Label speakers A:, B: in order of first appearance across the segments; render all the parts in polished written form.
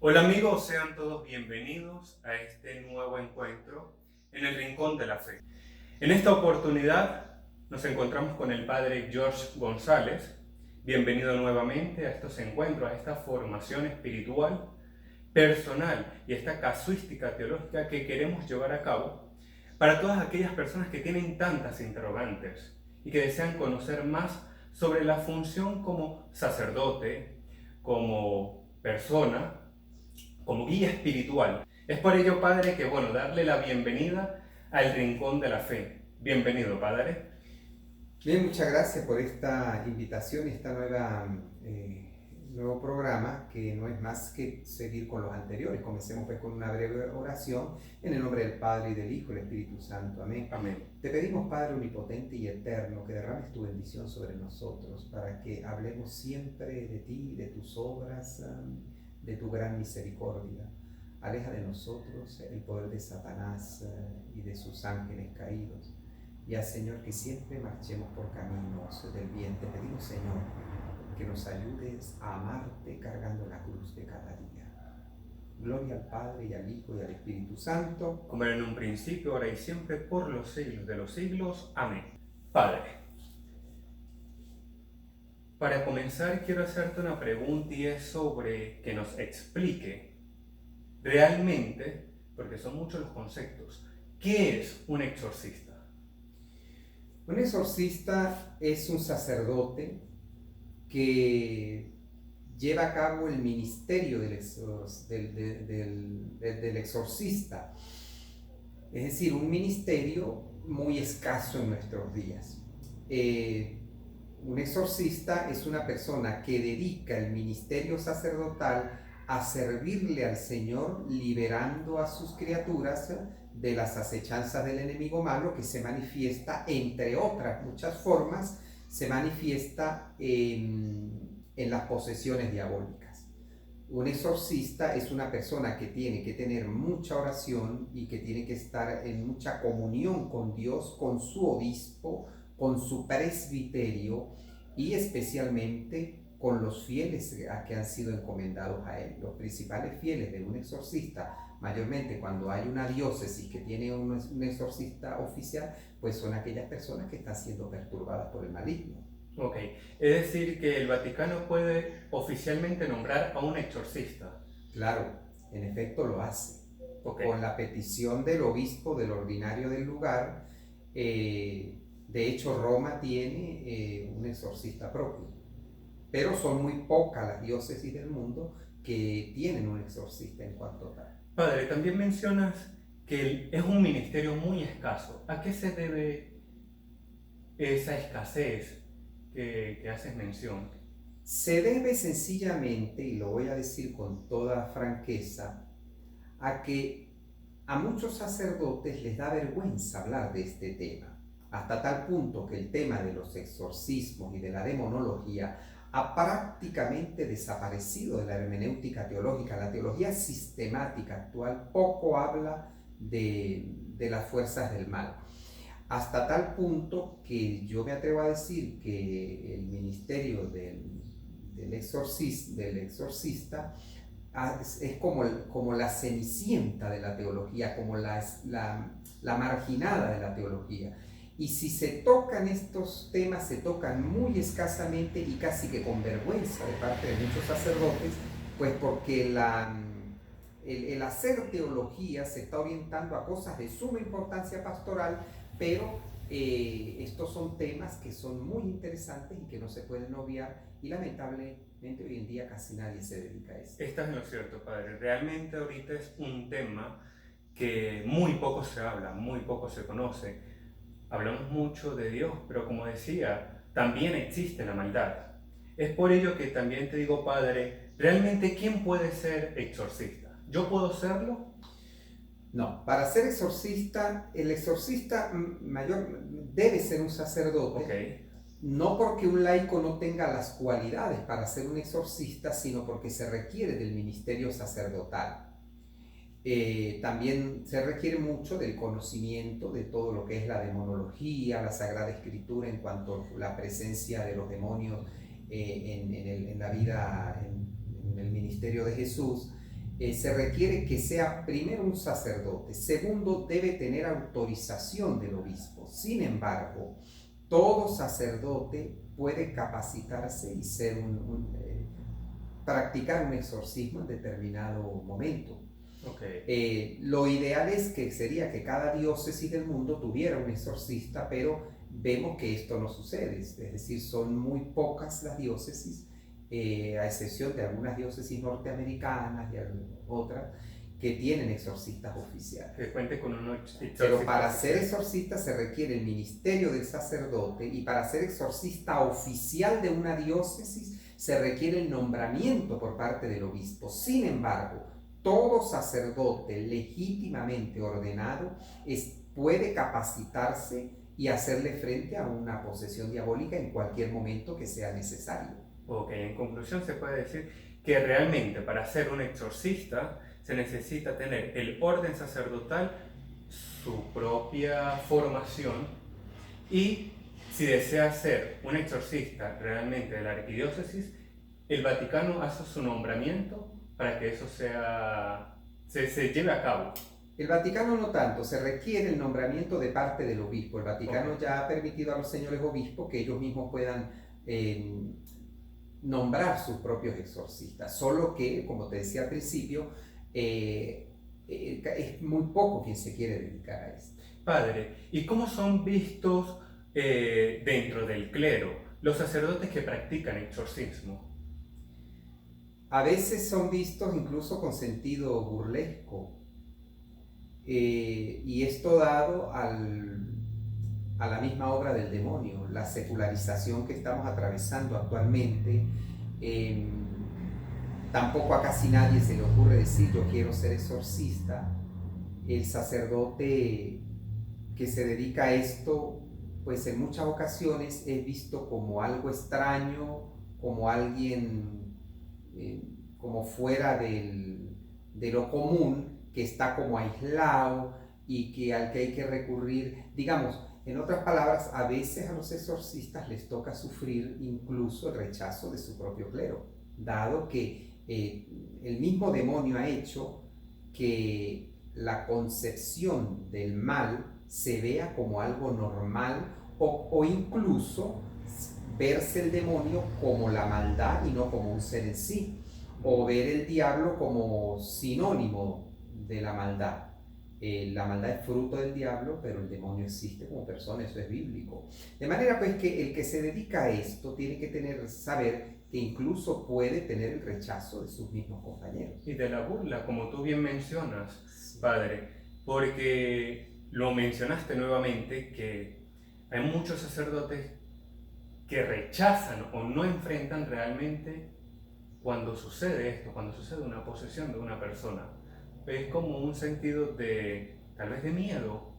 A: Hola amigos, sean todos bienvenidos a este nuevo encuentro en el Rincón de la Fe. En esta oportunidad nos encontramos con el Padre George González. Bienvenido nuevamente a estos encuentros, a esta formación espiritual, personal y esta casuística teológica que queremos llevar a cabo para todas aquellas personas que tienen tantas interrogantes y que desean conocer más sobre la función como sacerdote, como persona, como guía espiritual. Es por ello, Padre, que darle la bienvenida al Rincón de la Fe. Bienvenido, Padre.
B: Bien, muchas gracias por esta invitación y este nuevo programa que no es más que seguir con los anteriores. Comencemos pues con una breve oración en el nombre del Padre y del Hijo y del Espíritu Santo. Amén.
A: Amén.
B: Te pedimos, Padre omnipotente y eterno, que derrames tu bendición sobre nosotros para que hablemos siempre de ti, de tus obras, de tu gran misericordia. Aleja de nosotros el poder de Satanás y de sus ángeles caídos. Y al Señor, que siempre marchemos por caminos del bien. Te pedimos, Señor, que nos ayudes a amarte cargando la cruz de cada día. Gloria al Padre y al Hijo y al Espíritu Santo.
A: Como era en un principio, ahora y siempre, por los siglos de los siglos. Amén. Padre, para comenzar quiero hacerte una pregunta y es sobre que nos explique realmente, porque son muchos los conceptos, ¿qué es un exorcista?
B: Un exorcista es un sacerdote que lleva a cabo el ministerio del exorcista. Es decir, un ministerio muy escaso en nuestros días. Un exorcista es una persona que dedica el ministerio sacerdotal a servirle al Señor, liberando a sus criaturas de las acechanzas del enemigo malo, que se manifiesta, entre otras muchas formas, se manifiesta en las posesiones diabólicas. Un exorcista es una persona que tiene que tener mucha oración y que tiene que estar en mucha comunión con Dios, con su obispo, con su presbiterio y especialmente con los fieles a que han sido encomendados a él. Los principales fieles de un exorcista, mayormente cuando hay una diócesis que tiene un exorcista oficial, pues son aquellas personas que están siendo perturbadas por el maligno.
A: Ok, es decir que el Vaticano puede oficialmente nombrar a un exorcista.
B: Claro, en efecto lo hace.
A: Okay.
B: Con la petición del obispo, del ordinario del lugar. De hecho, Roma tiene un exorcista propio, pero son muy pocas las diócesis del mundo que tienen un exorcista en cuanto a tal.
A: Padre, también mencionas que es un ministerio muy escaso. ¿A qué se debe esa escasez que haces mención?
B: Se debe sencillamente, y lo voy a decir con toda franqueza, a que a muchos sacerdotes les da vergüenza hablar de este tema, hasta tal punto que el tema de los exorcismos y de la demonología ha prácticamente desaparecido de la hermenéutica teológica. La teología sistemática actual poco habla de las fuerzas del mal. Hasta tal punto que yo me atrevo a decir que el ministerio del exorcista es como la cenicienta de la teología, como la marginada de la teología. Y si se tocan estos temas, se tocan muy escasamente y casi que con vergüenza de parte de muchos sacerdotes, pues porque el hacer teología se está orientando a cosas de suma importancia pastoral, pero estos son temas que son muy interesantes y que no se pueden obviar, y lamentablemente hoy en día casi nadie se dedica a eso.
A: Estás en lo cierto, Padre. Realmente ahorita es un tema que muy poco se habla, muy poco se conoce. Hablamos mucho de Dios, pero como decía, también existe la maldad. Es por ello que también te digo, Padre, realmente ¿quién puede ser exorcista? ¿Yo puedo serlo?
B: No, para ser exorcista, el exorcista mayor debe ser un sacerdote.
A: Okay.
B: No porque un laico no tenga las cualidades para ser un exorcista, sino porque se requiere del ministerio sacerdotal. También se requiere mucho del conocimiento de todo lo que es la demonología, la Sagrada Escritura en cuanto a la presencia de los demonios en la vida, en el ministerio de Jesús. se requiere que sea primero un sacerdote, segundo debe tener autorización del obispo. Sin embargo, todo sacerdote puede capacitarse y ser practicar un exorcismo en determinado momento.
A: Okay.
B: Lo ideal sería que cada diócesis del mundo tuviera un exorcista, pero vemos que esto no sucede, es decir, son muy pocas las diócesis, a excepción de algunas diócesis norteamericanas y otras, que tienen exorcistas oficiales.
A: Que cuente con un exorcista.
B: Pero para ser exorcista se requiere el ministerio del sacerdote, y para ser exorcista oficial de una diócesis se requiere el nombramiento por parte del obispo. Sin embargo, todo sacerdote legítimamente ordenado puede capacitarse y hacerle frente a una posesión diabólica en cualquier momento que sea necesario.
A: Ok, en conclusión se puede decir que realmente para ser un exorcista se necesita tener el orden sacerdotal, su propia formación, y si desea ser un exorcista realmente de la arquidiócesis, el Vaticano hace su nombramiento para que eso se lleve a cabo.
B: El Vaticano no tanto, se requiere el nombramiento de parte del obispo. El Vaticano ya ha permitido a los señores obispos que ellos mismos puedan nombrar sus propios exorcistas, solo que, como te decía al principio, es muy poco quien se quiere dedicar a esto.
A: Padre, ¿y cómo son vistos dentro del clero los sacerdotes que practican exorcismo?
B: A veces son vistos incluso con sentido burlesco, y esto dado a la misma obra del demonio, la secularización que estamos atravesando actualmente. Tampoco a casi nadie se le ocurre decir yo quiero ser exorcista. El sacerdote que se dedica a esto, pues en muchas ocasiones es visto como algo extraño, como alguien como fuera de lo común, que está como aislado y al que hay que recurrir. Digamos, en otras palabras, a veces a los exorcistas les toca sufrir incluso el rechazo de su propio clero, dado que el mismo demonio ha hecho que la concepción del mal se vea como algo normal, o incluso verse el demonio como la maldad y no como un ser en sí, o ver el diablo como sinónimo de la maldad. La maldad es fruto del diablo, pero el demonio existe como persona, eso es bíblico. De manera pues que el que se dedica a esto tiene que saber que incluso puede tener el rechazo de sus mismos compañeros.
A: Y de la burla, como tú bien mencionas, Padre, porque lo mencionaste nuevamente, que hay muchos sacerdotes que rechazan o no enfrentan realmente cuando sucede esto, cuando sucede una posesión de una persona. Es como un sentido de, tal vez de miedo,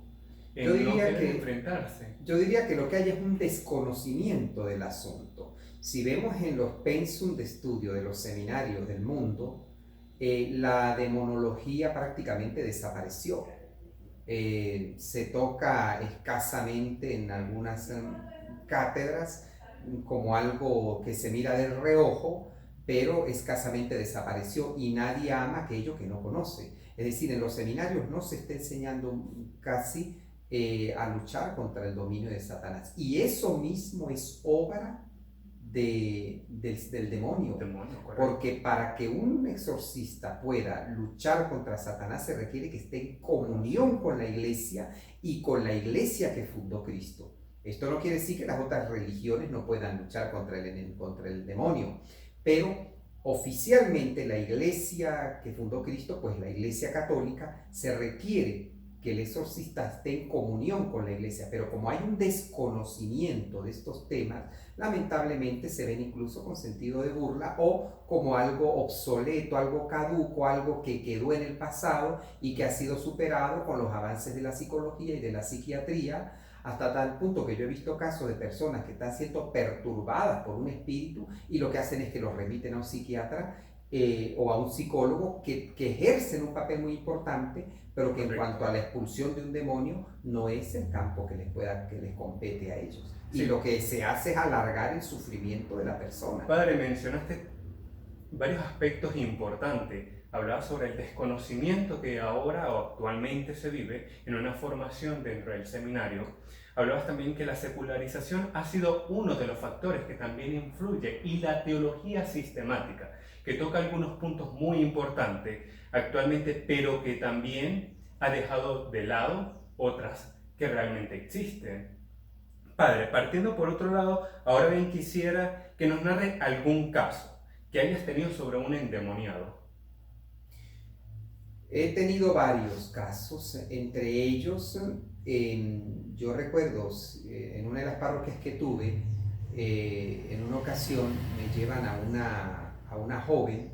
A: en no querer enfrentarse.
B: Yo diría que lo que hay es un desconocimiento del asunto. Si vemos en los pensum de estudio de los seminarios del mundo, la demonología prácticamente desapareció. Se toca escasamente en algunas cátedras como algo que se mira de reojo, pero escasamente desapareció, y nadie ama aquello que no conoce. Es decir, en los seminarios no se está enseñando casi a luchar contra el dominio de Satanás, y eso mismo es obra del demonio, porque para que un exorcista pueda luchar contra Satanás se requiere que esté en comunión con la iglesia y con la iglesia que fundó Cristo. Esto no quiere decir que las otras religiones no puedan luchar contra el demonio, pero oficialmente la iglesia que fundó Cristo, pues la iglesia católica, se requiere que el exorcista esté en comunión con la iglesia, pero como hay un desconocimiento de estos temas, lamentablemente se ven incluso con sentido de burla o como algo obsoleto, algo caduco, algo que quedó en el pasado y que ha sido superado con los avances de la psicología y de la psiquiatría, hasta tal punto que yo he visto casos de personas que están siendo perturbadas por un espíritu y lo que hacen es que los remiten a un psiquiatra o a un psicólogo que ejercen un papel muy importante, pero que en cuanto a la expulsión de un demonio no es el campo que les compete a ellos. Sí. Y lo que se hace es alargar el sufrimiento de la persona.
A: Padre, mencionaste varios aspectos importantes. hablaba sobre el desconocimiento que ahora o actualmente se vive en una formación dentro del seminario. Hablabas también que la secularización ha sido uno de los factores que también influye, y la teología sistemática, que toca algunos puntos muy importantes actualmente, pero que también ha dejado de lado otras que realmente existen. Padre, partiendo por otro lado, ahora bien quisiera que nos narre algún caso que hayas tenido sobre un endemoniado.
B: He tenido varios casos, entre ellos, yo recuerdo en una de las parroquias que tuve, en una ocasión me llevan a una joven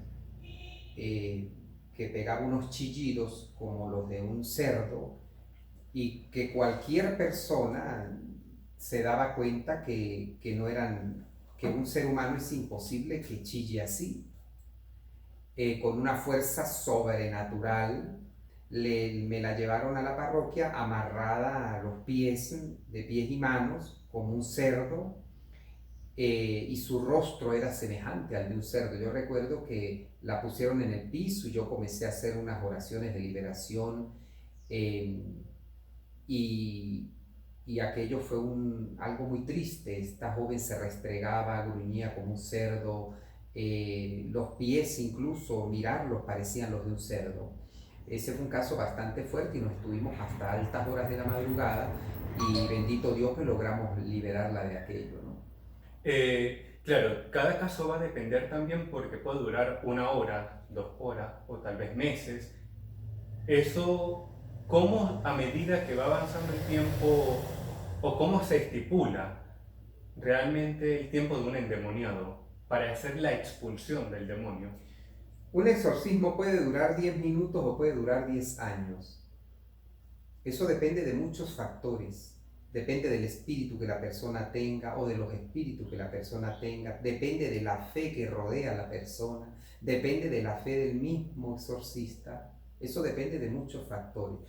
B: que pegaba unos chillidos como los de un cerdo, y que cualquier persona se daba cuenta que no eran, que un ser humano es imposible que chille así. Con una fuerza sobrenatural, me la llevaron a la parroquia amarrada a los pies, de pies y manos, como un cerdo, y su rostro era semejante al de un cerdo. Yo recuerdo que la pusieron en el piso y yo comencé a hacer unas oraciones de liberación, eh, y, y aquello fue algo muy triste. Esta joven se restregaba, gruñía como un cerdo, los pies incluso, mirarlos, parecían los de un cerdo. Ese fue un caso bastante fuerte y nos estuvimos hasta altas horas de la madrugada, y bendito Dios que logramos liberarla de aquello, ¿no?
A: Claro, cada caso va a depender también porque puede durar 1 hora, 2 horas o tal vez meses. Eso, ¿cómo a medida que va avanzando el tiempo o cómo se estipula realmente el tiempo de un endemoniado para hacer la expulsión del demonio?
B: Un exorcismo puede durar 10 minutos o puede durar 10 años. Eso depende de muchos factores. Depende del espíritu que la persona tenga o de los espíritus que la persona tenga. Depende de la fe que rodea a la persona. Depende de la fe del mismo exorcista. Eso depende de muchos factores.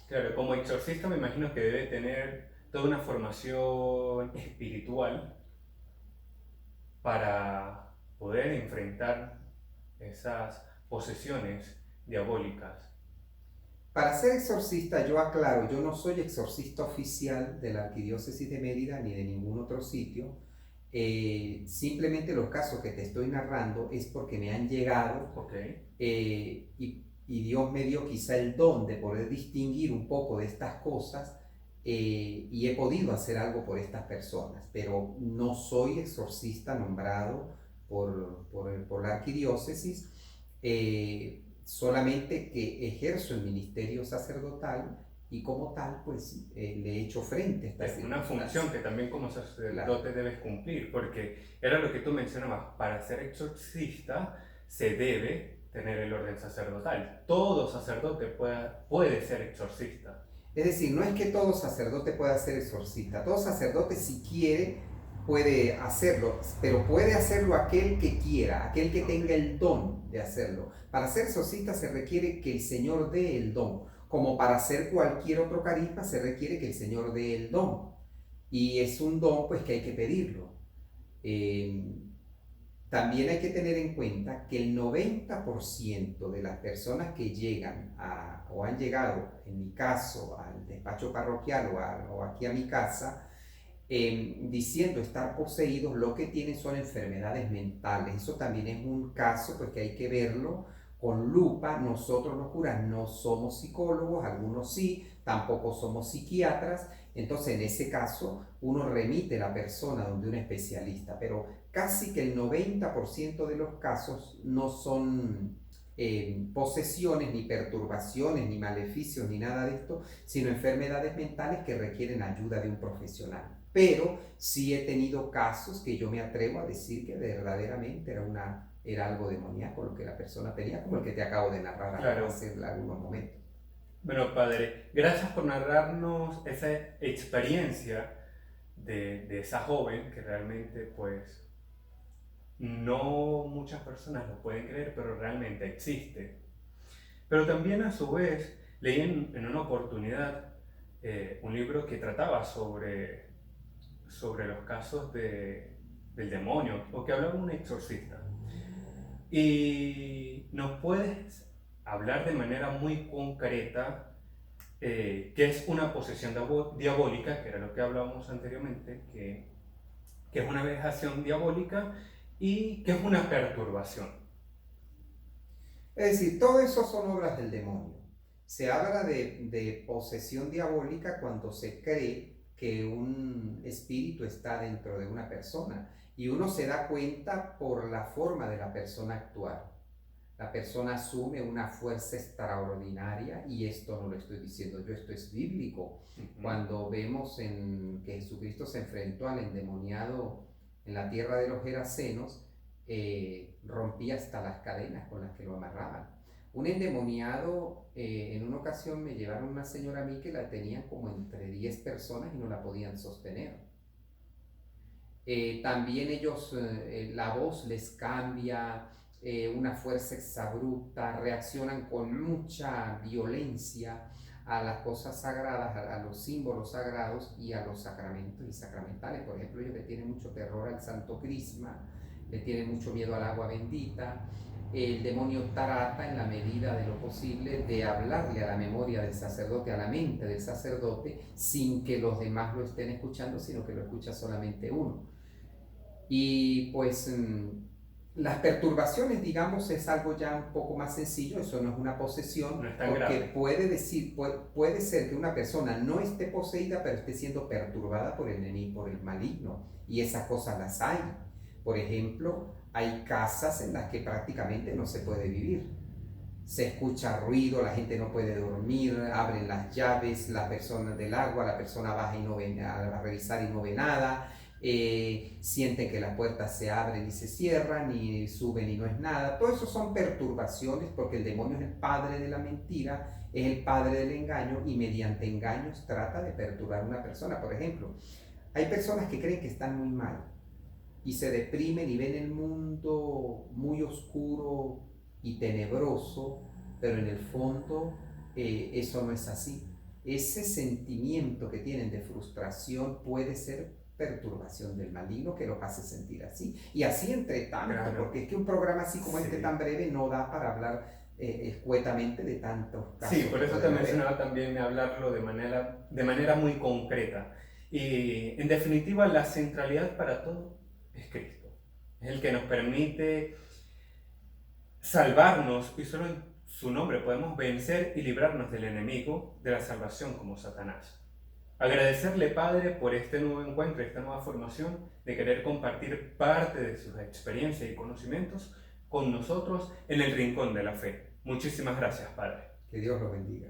A: Claro, como exorcista me imagino que debe tener toda una formación espiritual para poder enfrentar esas posesiones diabólicas.
B: Para ser exorcista, yo aclaro, yo no soy exorcista oficial de la Arquidiócesis de Mérida ni de ningún otro sitio. Simplemente los casos que te estoy narrando es porque me han llegado,
A: Okay.
B: y Dios me dio quizá el don de poder distinguir un poco de estas cosas, y he podido hacer algo por estas personas, pero no soy exorcista nombrado por la Arquidiócesis. Solamente que ejerzo el ministerio sacerdotal, y como tal, pues le he hecho frente a estas
A: Es una
B: circunstancias.
A: función que también como sacerdote
B: Claro.
A: debes cumplir, porque era lo que tú mencionabas, para ser exorcista se debe tener el orden sacerdotal. Todo sacerdote puede ser exorcista.
B: Es decir, no es que todo sacerdote pueda ser exorcista. Todo sacerdote, si quiere, puede hacerlo, pero puede hacerlo aquel que quiera, aquel que tenga el don de hacerlo. Para ser exorcista se requiere que el Señor dé el don, como para hacer cualquier otro carisma se requiere que el Señor dé el don. Y es un don, pues, que hay que pedirlo. Eh, También hay que tener en cuenta que el 90% de las personas que llegan o han llegado, en mi caso, al despacho parroquial o aquí a mi casa, diciendo estar poseídos, lo que tienen son enfermedades mentales. Eso también es un caso, pues, que hay que verlo con lupa. Nosotros los curas no somos psicólogos, algunos sí, tampoco somos psiquiatras. Entonces, en ese caso, uno remite a la persona donde un especialista, pero casi que el 90% de los casos no son posesiones, ni perturbaciones, ni maleficios, ni nada de esto, sino enfermedades mentales que requieren ayuda de un profesional. Pero sí he tenido casos que yo me atrevo a decir que verdaderamente era algo demoníaco lo que la persona tenía, como el que te acabo de narrar.
A: Claro.
B: Hace algunos momentos.
A: Bueno, padre, gracias por narrarnos esa experiencia de esa joven que realmente, pues, no muchas personas lo pueden creer, pero realmente existe. Pero también a su vez leí en una oportunidad un libro que trataba sobre los casos del demonio, o que hablaba de un exorcista. Y nos puedes hablar de manera muy concreta qué es una posesión diabólica, que era lo que hablábamos anteriormente, que es una vejación diabólica y qué es una perturbación.
B: Es decir, todo eso son obras del demonio. Se habla de posesión diabólica cuando se cree que un espíritu está dentro de una persona y uno se da cuenta por la forma de la persona actuar. La persona asume una fuerza extraordinaria y esto no lo estoy diciendo yo, esto es bíblico. Cuando vemos que Jesucristo se enfrentó al endemoniado en la tierra de los Gerasenos, rompía hasta las cadenas con las que lo amarraban. Un endemoniado, en una ocasión me llevaron una señora a mí que la tenían como entre 10 personas y no la podían sostener. También ellos, la voz les cambia, una fuerza exabrupta, reaccionan con mucha violencia a las cosas sagradas, a los símbolos sagrados y a los sacramentos y sacramentales. Por ejemplo, ellos le tienen mucho terror al Santo Crisma, le tienen mucho miedo al agua bendita. El demonio trata en la medida de lo posible de hablarle a la memoria del sacerdote, a la mente del sacerdote, sin que los demás lo estén escuchando, sino que lo escucha solamente uno. Y pues las perturbaciones, digamos, es algo ya un poco más sencillo, eso no es una posesión,
A: No es tan
B: porque
A: grave.
B: puede ser que una persona no esté poseída, pero esté siendo perturbada por el enemigo, por el maligno, y esas cosas las hay. Por ejemplo, hay casas en las que prácticamente no se puede vivir. Se escucha ruido, la gente no puede dormir, abren las llaves, la persona del agua, la persona baja y no ve, a revisar y no ve nada. Sienten que las puertas se abren y se cierran y suben y no es nada. Todo eso son perturbaciones porque el demonio es el padre de la mentira, es el padre del engaño y mediante engaños trata de perturbar a una persona. Por ejemplo, hay personas que creen que están muy mal y se deprimen y ven el mundo muy oscuro y tenebroso, pero en el fondo eso no es así. Ese sentimiento que tienen de frustración puede ser perturbación del maligno que los hace sentir así. Y así entre tanto,
A: Claro.
B: Porque es que un programa así como este tan breve no da para hablar escuetamente de tantos casos.
A: Sí, por eso te mencionaba también hablarlo de manera muy concreta. Y en definitiva, la centralidad para todo es Cristo. Es el que nos permite salvarnos y solo en su nombre podemos vencer y librarnos del enemigo de la salvación como Satanás. Agradecerle, Padre, por este nuevo encuentro, esta nueva formación, de querer compartir parte de sus experiencias y conocimientos con nosotros en el rincón de la fe. Muchísimas gracias, Padre.
B: Que Dios los bendiga.